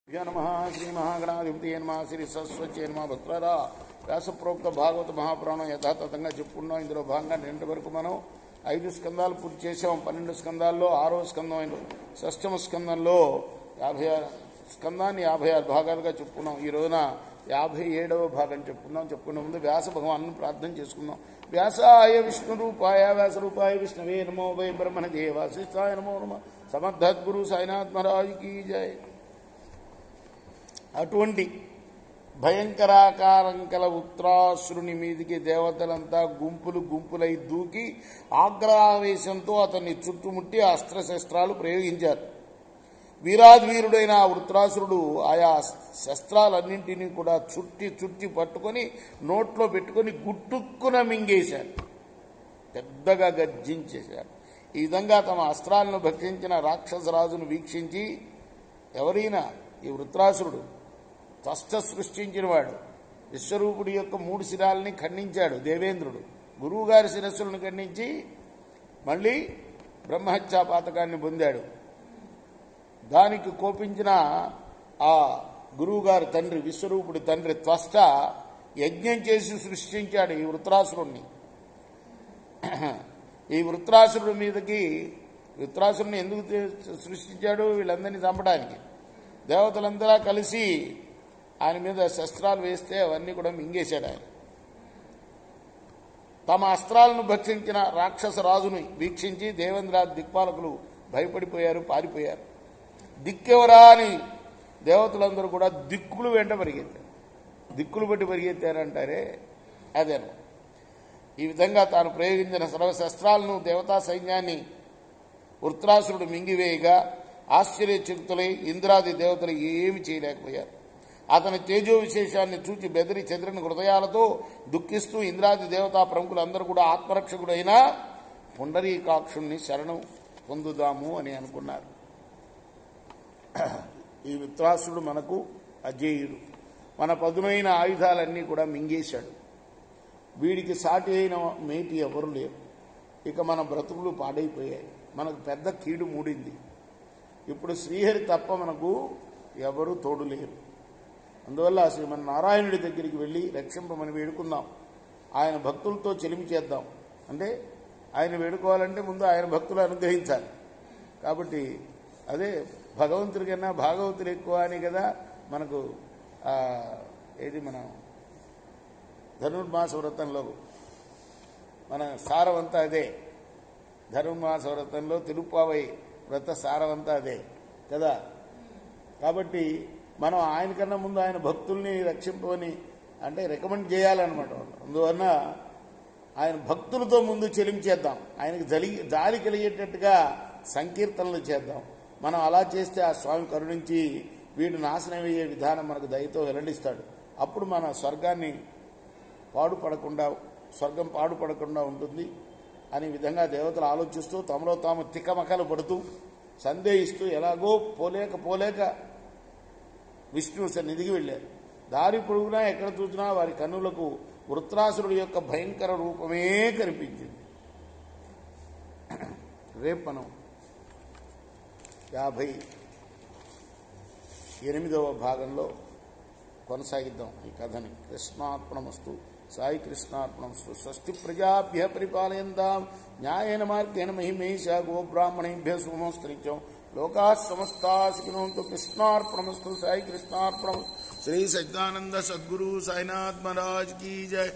नमः श्री महागणाधिपति नमः श्री सरस्वती नमः भक्तुलारा व्यासप्रोक्त भागवत महापुराణం యథాతథంగా చెప్పుకున్నాం. ఇందులో భాగంగా నిన్నటి వరకు మనం 5 స్కందాలు పూర్తి చేసాం. 12 స్కందాల్లో 6వ స్కందం అయిన షష్ఠమ స్కందంలో 56 స్కందాన్ని 56 భాగాలుగా చెప్పుకున్నాం. ఈ రోజున 57వ భాగం చెప్పుకునే ముందు వ్యాస భగవాను ప్రార్థన చేసుకుందాం. వ్యాసాయ విష్ణు రూపాయ వ్యాస రూపాయ విష్ణవే నమో వై బ్రహ్మణదే వాసిష్ఠాయ నమో నమః సమర్థద్గురు సాయినాథ్ మహారాజ్ की जय. అటువంటి భయంకరాకారం కల ఉత్రాసురుని మీదికి దేవతలంతా గుంపులై దూకి ఆగ్రహావేశంతో అతన్ని చుట్టుముట్టి అస్త్రశస్త్రాలు ప్రయోగించారు. వీరాధీరుడైన ఆ వృత్రాసురుడు ఆయా శస్త్రాలన్నింటినీ కూడా చుట్టి పట్టుకొని నోట్లో పెట్టుకొని గుట్టుక్కున మింగేశాడు. పెద్దగా గర్జించేశాడు. ఈ విధంగా తమ అస్త్రాలను భక్షించిన రాక్షసరాజును వీక్షించి ఎవరైనా ఈ వృత్రాసురుడు త్వష్ట సృష్టించినవాడు విశ్వరూపుడి యొక్క 3 శిరాలని ఖండించాడు. దేవేంద్రుడు గురువుగారి శిరస్సులను ఖండించి మళ్ళీ బ్రహ్మహత్యా పాతకాన్ని పొందాడు. దానికి కోపించిన ఆ గురువుగారి తండ్రి విశ్వరూపుడి తండ్రి త్వష్ట యజ్ఞం చేసి సృష్టించాడు ఈ వృత్రాసురుణ్ణి. ఈ వృత్రాసురుడి మీదకి వృత్రాసురుని ఎందుకు సృష్టించాడు? వీళ్ళందరినీ చంపడానికి. దేవతలందరూ కలిసి ఆయన మీద శస్త్రాలు వేస్తే అవన్నీ కూడా మింగేశాడు ఆయన. తమ అస్త్రాలను భక్షించిన రాక్షస రాజుని వీక్షించి దేవేంద్రాది దిక్పాలకులు భయపడిపోయారు, పారిపోయారు. దిక్కెవరా అని దేవతలందరూ కూడా దిక్కులు వెంట పరిగెత్తారు. దిక్కులు బట్టి పరిగెత్తారంటారే అదేను. ఈ విధంగా తాను ప్రయోగించిన సర్వశస్త్రాలను దేవతా సైన్యాన్ని వృత్రాసురుడు మింగివేయగా ఆశ్చర్యచకితులై ఇంద్రాది దేవతలు ఏమి చేయలేకపోయారు. అతని తేజో విశేషాన్ని చూచి బెదిరి చెదిరిన హృదయాలతో దుఃఖిస్తూ ఇంద్రాది దేవతా ప్రముఖులందరూ కూడా ఆత్మరక్షకుడైన పుండరీకాక్షుణ్ణి శరణం పొందుదాము అని అనుకున్నారు. ఈ వృత్రాసురుడు మనకు అజేయుడు. మన పదునైన ఆయుధాలన్నీ కూడా మింగేశాడు. వీడికి సాటి అయిన మేటి ఎవరు లేరు. ఇక మన బ్రతుకులు పాడైపోయాయి. మనకు పెద్ద కీడు మూడింది. ఇప్పుడు శ్రీహరి తప్ప మనకు ఎవరు తోడు లేరు. అందువల్ల శ్రీమన్నారాయణుడి దగ్గరికి వెళ్ళి రక్షింపమని వేడుకుందాం. ఆయన భక్తులతో చెలిమి చేద్దాం. అంటే ఆయన వేడుకోవాలంటే ముందు ఆయన భక్తులు అనుగ్రహించాలి. కాబట్టి అదే భగవంతుడి కన్నా భాగవతులు ఎక్కువ అని కదా మనకు ఏది మన ధనుర్మాస వ్రతంలో మన సారవంతా అదే. ధనుర్మాస వ్రతంలో తిరుప్పావై వ్రత సారవంతా అదే కదా. కాబట్టి మనం ఆయనకన్నా ముందు ఆయన భక్తుల్ని రక్షింపని అంటే రికమెండ్ చేయాలన్నమాట. అందువలన ఆయన భక్తులతో ముందు చెలించేద్దాం. ఆయనకు జాలి కలిగేటట్టుగా సంకీర్తనలు చేద్దాం. మనం అలా చేస్తే ఆ స్వామి కరుణించి వీడు నాశనమయ్యే విధానం మనకు దయతో వెల్లడిస్తాడు. అప్పుడు మన స్వర్గం పాడుపడకుండా ఉంటుంది అనే విధంగా దేవతలు ఆలోచిస్తూ తమలో తాము తికమకలు పడుతూ సందేహిస్తూ ఎలాగో పోలేక విష్ణువు సన్నిధికి వెళ్ళారు. దారి పొడుగునా ఎక్కడ చూసినా వారి కన్నులకు వృత్రాసురుడి యొక్క భయంకర రూపమే కనిపించింది. రేపు మనం 58వ భాగంలో కొనసాగిద్దాం ఈ కథని. కృష్ణార్పణమస్తు. సాయి కృష్ణార్పణమస్తు. స్వస్తి ప్రజాభ్య పరిపాలయంతాం న్యాయేన మార్గేణ మహిమేషా గోబ్రాహ్మణేభ్య సుమోస్త్రిత్యం లోకాः సమస్తాः సుఖినో భవంతు. కృష్ణార్పణమస్తు. సాయి కృష్ణార్పణమస్తు. శ్రీ సచ్చిదానంద సద్గురు సాయినాథ్ మహారాజ్ की जय.